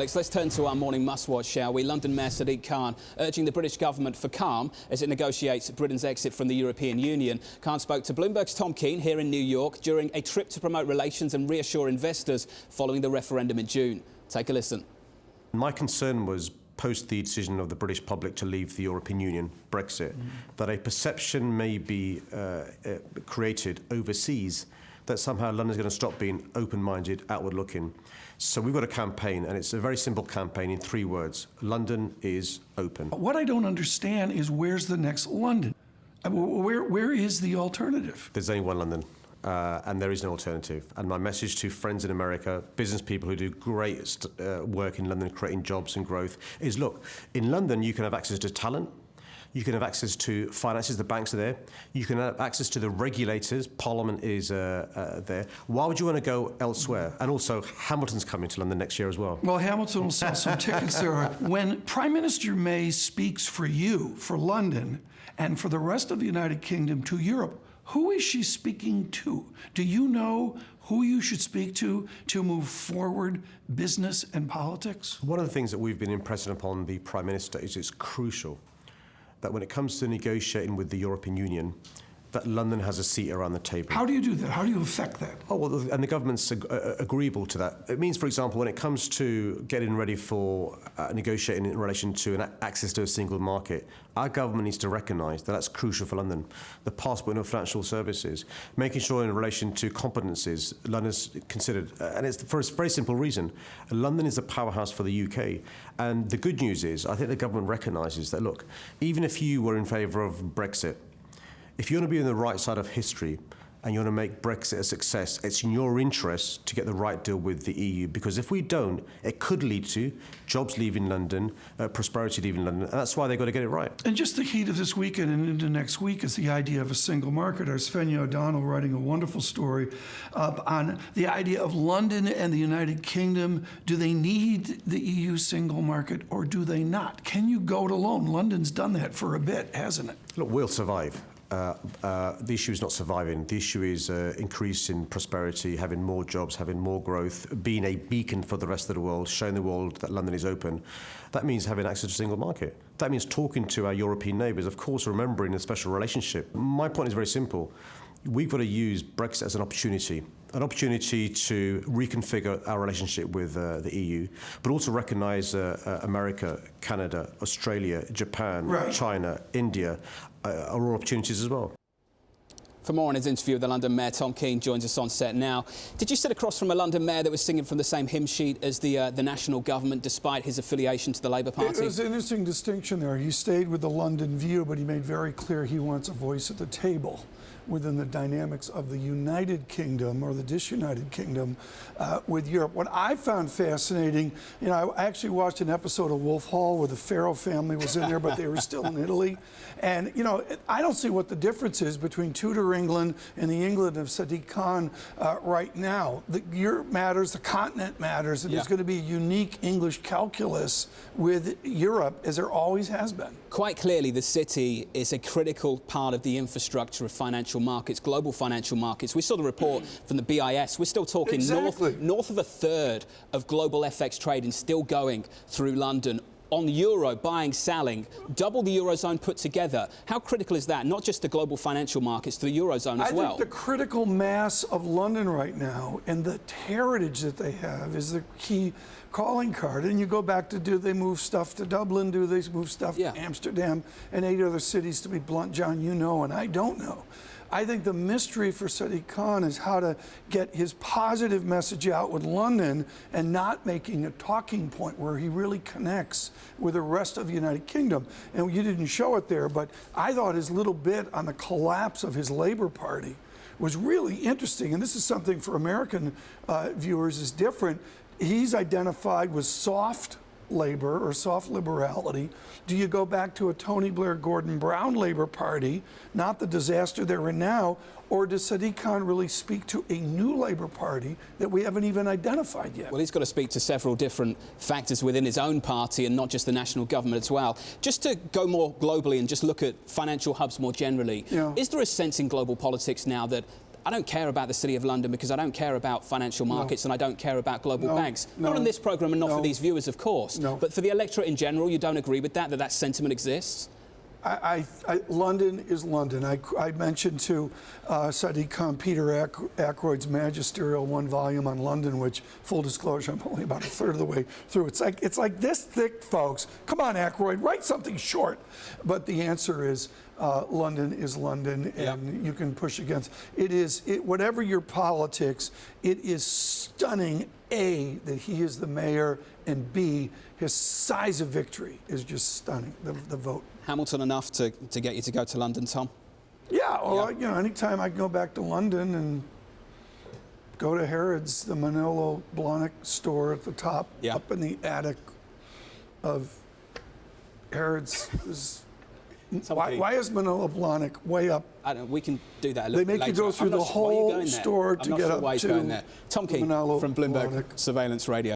Let's turn to our morning must-watch, shall we? London Mayor Sadiq Khan urging the British government for calm as it negotiates Britain's exit from the European Union. Khan spoke to Bloomberg's Tom Keene here in New York during a trip to promote relations and reassure investors following the referendum in June. Take a listen. My concern was, post the decision of the British public to leave the European Union, Brexit, that a perception may be created overseas that somehow London's going to stop being open-minded, outward-looking. So we've got a campaign, and it's a very simple campaign in 3 words. London is open. What I don't understand is where's the next London? Where is the alternative? There's only one London, and there is no alternative. And my message to friends in America, business people who do great work in London, creating jobs and growth, is look, in London you can have access to talent, you can have access to finances, the banks are there. You can have access to the regulators, Parliament is there. Why would you want to go elsewhere? And also, Hamilton's coming to London next year as well. Well, Hamilton will sell some tickets there. When Prime Minister May speaks for you, for London, and for the rest of the United Kingdom to Europe, who is she speaking to? Do you know who you should speak to move forward business and politics? One of the things that we've been impressing upon the Prime Minister is it's crucial that when it comes to negotiating with the European Union, that London has a seat around the table. How do you do that? How do you affect that? Oh, well, and the government's agreeable to that. It means, for example, when it comes to getting ready for negotiating in relation to an access to a single market, our government needs to recognise that that's crucial for London. The passport and financial services, making sure in relation to competencies, London's considered, and it's for a very simple reason. London is a powerhouse for the UK, and the good news is, I think the government recognises that, look, even if you were in favour of Brexit, if you want to be on the right side of history and you want to make Brexit a success, it's in your interest to get the right deal with the EU, because if we don't, it could lead to jobs leaving London, prosperity leaving London, and that's why they've got to get it right. And just the heat of this weekend and into next week is the idea of a single market. Our Svenja O'Donnell writing a wonderful story on the idea of London and the United Kingdom. Do they need the EU single market or do they not? Can you go it alone? London's done that for a bit, hasn't it? Look, we'll survive. The issue is not surviving. The issue is increasing prosperity, having more jobs, having more growth, being a beacon for the rest of the world, showing the world that London is open. That means having access to a single market. That means talking to our European neighbours, of course remembering a special relationship. My point is very simple. We've got to use Brexit as an opportunity to reconfigure our relationship with the EU, but also recognise America, Canada, Australia, Japan, right. China, India are all opportunities as well. For more on his interview with the London Mayor, Tom Keene joins us on set now. Did you sit across from a London Mayor that was singing from the same hymn sheet as the national government, despite his affiliation to the Labour Party? It was an interesting distinction there. He stayed with the London view, but he made very clear he wants a voice at the table within the dynamics of the United Kingdom or the disunited kingdom with Europe. What I found fascinating, I actually watched an episode of Wolf Hall where the Ferro family was in there, but they were still in Italy. And, I don't see what the difference is between Tudor England and the England of Sadiq Khan right now. Europe matters, the continent matters, and there's going to be a unique English calculus with Europe, as there always has been. Quite clearly, the city is a critical part of the infrastructure of financial markets, global financial markets. We saw the report from the BIS. We're still talking north of a third of global FX trading still going through London. On euro, buying, selling, double the Eurozone put together. How critical is that? Not just the global financial markets, to the Eurozone as well. I think the critical mass of London right now and the heritage that they have is the key calling card. And you go back to, do they move stuff to Dublin? Do they move stuff to Amsterdam and 8 other cities? To be blunt, John, you know, and I don't know. I think the mystery for Sadiq Khan is how to get his positive message out with London and not making a talking point where he really connects with the rest of the United Kingdom. And you didn't show it there, but I thought his little bit on the collapse of his Labour Party was really interesting. And this is something for American viewers is different. He's identified with soft Labour or soft liberality. Do you go back to a Tony Blair, Gordon Brown Labour Party, not the disaster they're in now, or does Sadiq Khan really speak to a new Labour Party that we haven't even identified yet? Well, he's got to speak to several different factors within his own party and not just the national government as well. Just to go more globally and just look at financial hubs more generally, is there a sense in global politics now that I don't care about the City of London because I don't care about financial markets and I don't care about global banks. Not on this programme and not for these viewers, of course. But for the electorate in general, you don't agree with that sentiment exists? London is London. I mentioned to Sadiq Khan, Peter Ackroyd's magisterial one volume on London, which, full disclosure, I'm only about a third of the way through. It's like this thick, folks. Come on, Ackroyd, write something short. But the answer is London is London, and you can push against. Whatever your politics, it is stunning, A, that he is the mayor, and B, his size of victory is just stunning, the vote. Hamilton enough to get you to go to London, Tom? Yeah, well, you know, anytime I can go back to London and go to Harrods, the Manolo Blahnik store at the top, up in the attic of Harrods. Why is Manolo Blahnik way up? I don't know, we can do that a little bit later. They make you go through the whole store to get up to Tom Keene from Bloomberg Surveillance Radio.